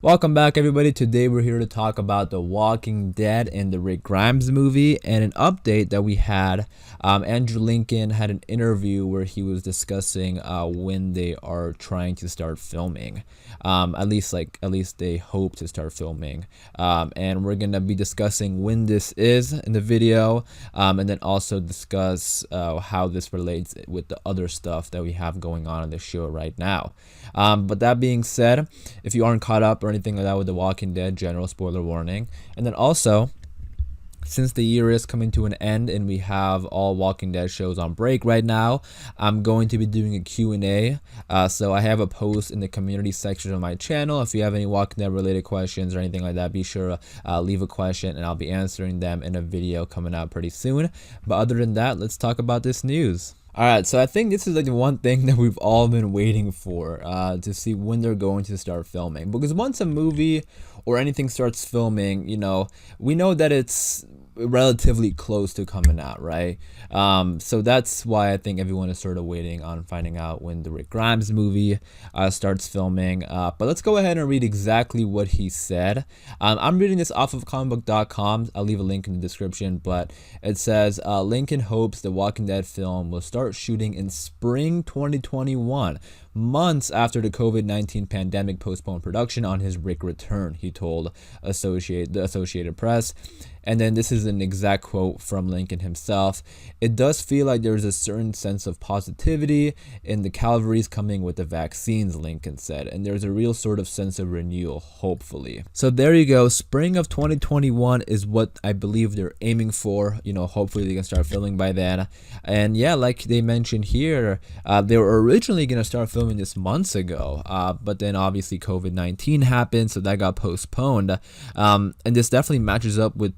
Welcome back, everybody. Today we're here to talk about The Walking Dead and the Rick Grimes movie, and an update that we had. Andrew Lincoln had an interview where he was discussing when they are trying to start filming. At least they hope to start filming. And we're gonna be discussing when this is in the video, and then also discuss how this relates with the other stuff that we have going on in the show right now. But that being said, if you aren't caught up or anything like that with The Walking Dead, general spoiler warning. And then also, since the year is coming to an end and we have all Walking Dead shows on break right now, I'm going to be doing a Q&A. So I have a post in the community section of my channel. If you have any Walking Dead related questions or anything like that, be sure to leave a question and I'll be answering them in a video coming out pretty soon. But other than that, let's talk about this news. Alright, so I think this is like the one thing that we've all been waiting for, to see when they're going to start filming. Because once a movie or anything starts filming, we know that it's relatively close to coming out, right? So that's why I think everyone is sort of waiting on finding out when the Rick Grimes movie starts filming. But let's go ahead and read exactly what he said. I'm reading this off of comicbook.com. I'll leave a link in the description, but it says Lincoln hopes the Walking Dead film will start shooting in spring 2021, months after the COVID-19 pandemic postponed production on his Rick return, he told the Associated Press. And then this is an exact quote from Lincoln himself. "It does feel like there's a certain sense of positivity in the cavalry's coming with the vaccines," Lincoln said. "And there's a real sort of sense of renewal, hopefully." So there you go. Spring of 2021 is what I believe they're aiming for. Hopefully they can start filming by then. And yeah, like they mentioned here, they were originally going to start filming this months ago. But then obviously COVID-19 happened, so that got postponed. And this definitely matches up with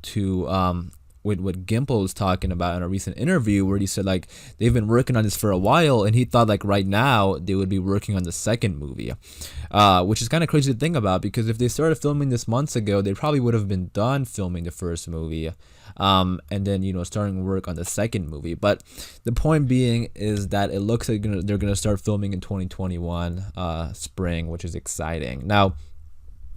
what Gimple was talking about in a recent interview, where he said like they've been working on this for a while, and he thought like right now they would be working on the second movie, which is kind of crazy to think about, because if they started filming this months ago, they probably would have been done filming the first movie, and then starting work on the second movie. But the point being is that it looks like they're gonna start filming in 2021 spring, which is exciting. Now,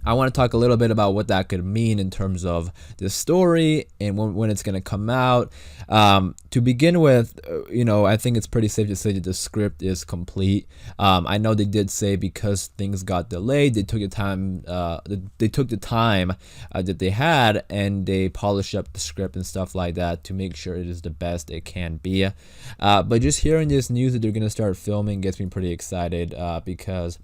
I want to talk a little bit about what that could mean in terms of the story and when it's going to come out. To begin with, I think it's pretty safe to say that the script is complete. I know they did say because things got delayed, they took the time. That they had, and they polished up the script and stuff like that to make sure it is the best it can be. But just hearing this news that they're going to start filming gets me pretty excited, because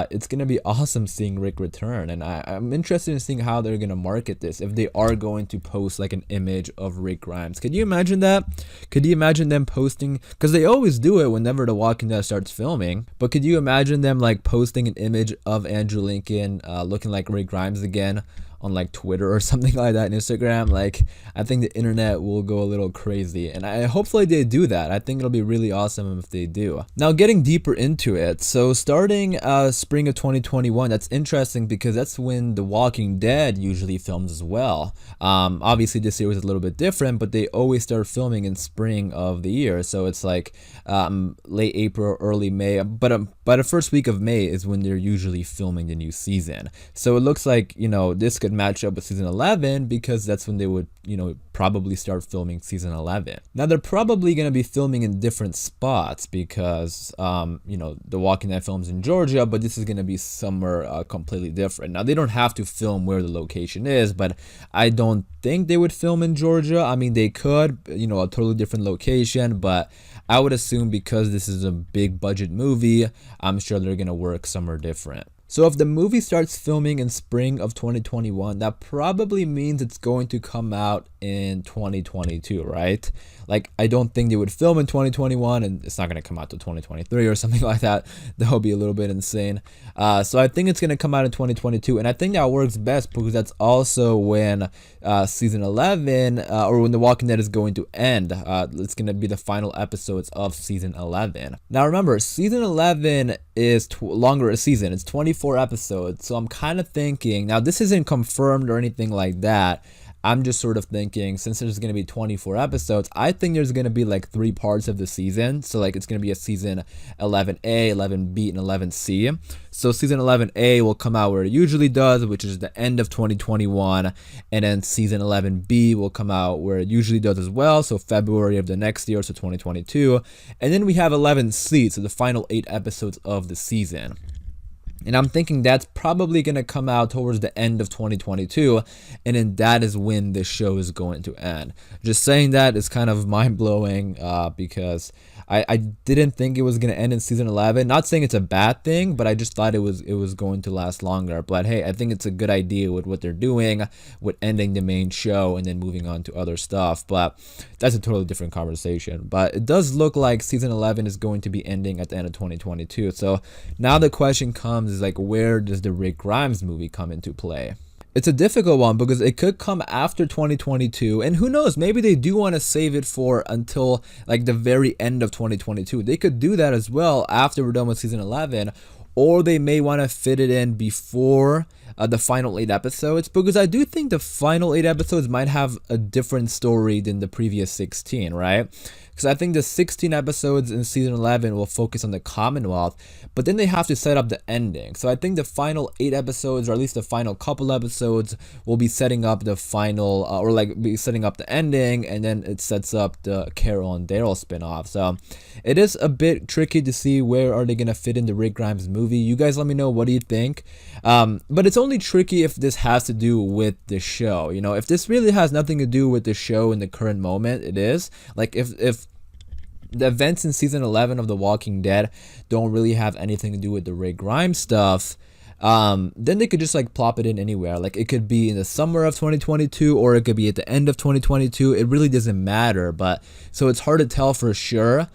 it's going to be awesome seeing Rick return, and I'm interested in seeing how they're going to market this, if they are going to post like an image of Rick Grimes. Could you imagine that? Could you imagine them posting, because they always do it whenever The Walking Dead starts filming, but could you imagine them like posting an image of Andrew Lincoln looking like Rick Grimes again on like Twitter or something like that, and Instagram? Like, I think the internet will go a little crazy, and hopefully they do that. I think it'll be really awesome if they do. Now, getting deeper into it, so starting spring of 2021, that's interesting because that's when The Walking Dead usually films as well. Obviously this year was a little bit different, but they always start filming in spring of the year, so it's like late April, early May, but by the first week of May is when they're usually filming the new season. So it looks like this could match up with season 11, because that's when they would probably start filming season 11. Now they're probably going to be filming in different spots because The Walking Dead films in Georgia, but this is going to be somewhere completely different. Now they don't have to film where the location is, but I don't think they would film in Georgia. I mean, they could, a totally different location, but I would assume because this is a big budget movie, I'm sure they're going to work somewhere different. So if the movie starts filming in spring of 2021, that probably means it's going to come out in 2022, right? Like, I don't think they would film in 2021 and it's not going to come out to 2023 or something like that. That would be a little bit insane. So I think it's going to come out in 2022, and I think that works best because that's also when season 11, or when The Walking Dead is going to end. It's going to be the final episodes of season 11. Now remember, season 11 is longer a season. It's 24 episodes. So I'm kind of thinking, now this isn't confirmed or anything like that, I'm just sort of thinking, since there's going to be 24 episodes, I think there's going to be like 3 parts of the season. So like it's going to be a season 11A, 11B, and 11C. So season 11A will come out where it usually does, which is the end of 2021. And then season 11B will come out where it usually does as well. So February of the next year, so 2022. And then we have 11C, so the final 8 episodes of the season. And I'm thinking that's probably going to come out towards the end of 2022. And then that is when the show is going to end. Just saying that is kind of mind-blowing because I didn't think it was going to end in season 11. Not saying it's a bad thing, but I just thought it was going to last longer. But hey, I think it's a good idea with what they're doing, with ending the main show and then moving on to other stuff. But that's a totally different conversation. But it does look like season 11 is going to be ending at the end of 2022. So now the question comes is like, where does the Rick Grimes movie come into play? It's a difficult one because it could come after 2022, and who knows, maybe they do want to save it for until like the very end of 2022. They could do that as well after we're done with season 11, or they may want to fit it in before the final 8 episodes, because I do think the final 8 episodes might have a different story than the previous 16, right? Because I think the 16 episodes in season 11 will focus on the Commonwealth, but then they have to set up the ending. So I think the final 8 episodes, or at least the final couple episodes, will be setting up the final, or like be setting up the ending, and then it sets up the Carol and Daryl spinoff. So it is a bit tricky to see where are they gonna fit in the Rick Grimes movie. You guys let me know, what do you think? But it's only tricky if this has to do with the show. You know, if this really has nothing to do with the show in the current moment, it is like if the events in season 11 of The Walking Dead don't really have anything to do with the Rick Grimes stuff, then they could just like plop it in anywhere. Like it could be in the summer of 2022, or it could be at the end of 2022. It really doesn't matter. But so it's hard to tell for sure,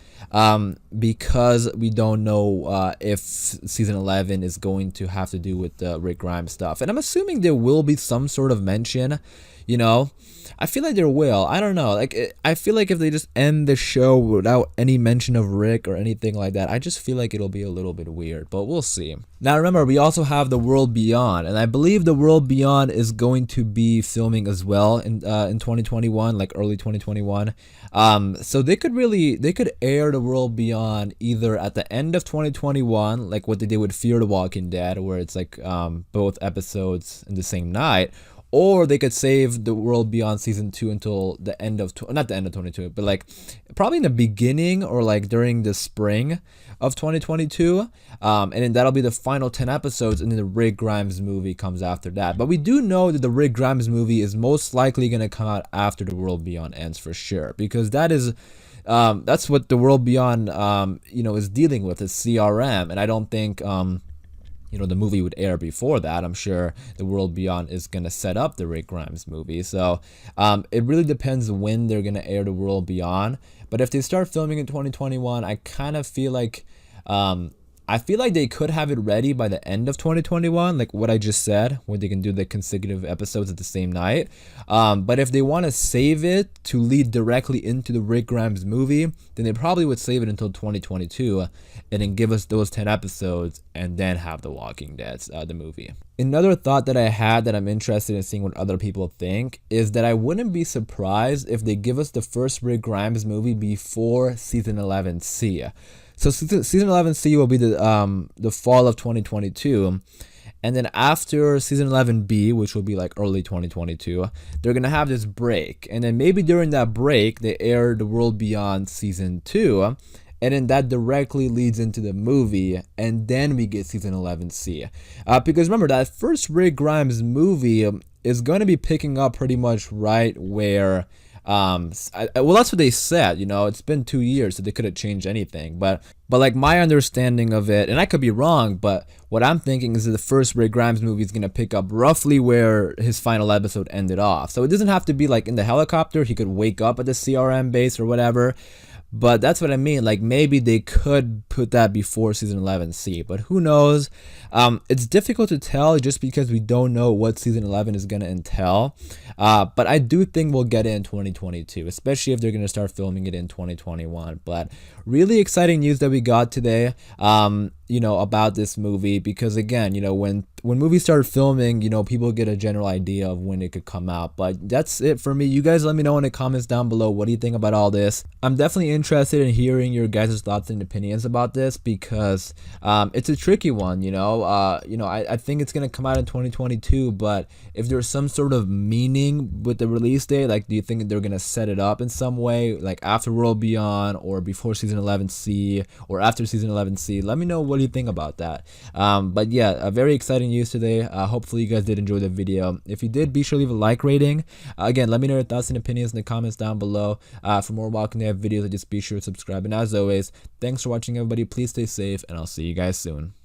because we don't know if season 11 is going to have to do with the Rick Grimes stuff. And I'm assuming there will be some sort of mention, you know. I feel like there will. I don't know. Like, I feel like if they just end the show without any mention of Rick or anything like that, I just feel like it'll be a little bit weird. But we'll see. Now, remember, we also have The World Beyond, and I believe The World Beyond is going to be filming as well in 2021, like early 2021. So they could air The World Beyond either at the end of 2021, like what they did with Fear the Walking Dead, where it's like both episodes in the same night. Or they could save The World Beyond season 2 until the end of, not the end of 2022, but like probably in the beginning or like during the spring of 2022. And then that'll be the final 10 episodes, and then the Rick Grimes movie comes after that. But we do know that the Rick Grimes movie is most likely going to come out after The World Beyond ends for sure, because that is, that's what The World Beyond, is dealing with, is CRM. And I don't think, the movie would air before that. I'm sure The World Beyond is going to set up the Rick Grimes movie. So it really depends when they're going to air The World Beyond. But if they start filming in 2021, I kind of feel like they could have it ready by the end of 2021, like what I just said, where they can do the consecutive episodes at the same night. But if they want to save it to lead directly into the Rick Grimes movie, then they probably would save it until 2022 and then give us those 10 episodes and then have The Walking Dead, the movie. Another thought that I had that I'm interested in seeing what other people think is that I wouldn't be surprised if they give us the first Rick Grimes movie before season 11C. So season 11C will be the fall of 2022, and then after season 11B, which will be like early 2022, they're gonna have this break, and then maybe during that break they air The World Beyond season 2, and then that directly leads into the movie, and then we get season 11C. Because remember, that first Rick Grimes movie is going to be picking up pretty much right where. Well, that's what they said. It's been 2 years, so they could have changed anything. But like my understanding of it, and I could be wrong, but what I'm thinking is that the first Rick Grimes movie is gonna pick up roughly where his final episode ended off. So it doesn't have to be like in the helicopter. He could wake up at the CRM base or whatever. But that's what I mean. Like maybe they could put that before season 11C, but who knows? It's difficult to tell just because we don't know what season 11 is going to entail. But I do think we'll get it in 2022, especially if they're going to start filming it in 2021. But really exciting news that we got today. about this movie, because again, when movies start filming, people get a general idea of when it could come out. But that's it for me. You guys let me know in the comments down below, what do you think about all this? I'm definitely interested in hearing your guys' thoughts and opinions about this, because it's a tricky one. I think it's gonna come out in 2022, but if there's some sort of meaning with the release date, like, do you think they're gonna set it up in some way, like after World Beyond, or before season 11C, or after season 11C? Let me know, what do you think about that? But yeah, a very exciting news today. Hopefully you guys did enjoy the video. If you did, be sure to leave a like rating. Again, let me know your thoughts and opinions in the comments down below. For more Walking Dead videos, just be sure to subscribe. And as always, thanks for watching, everybody. Please stay safe, and I'll see you guys soon.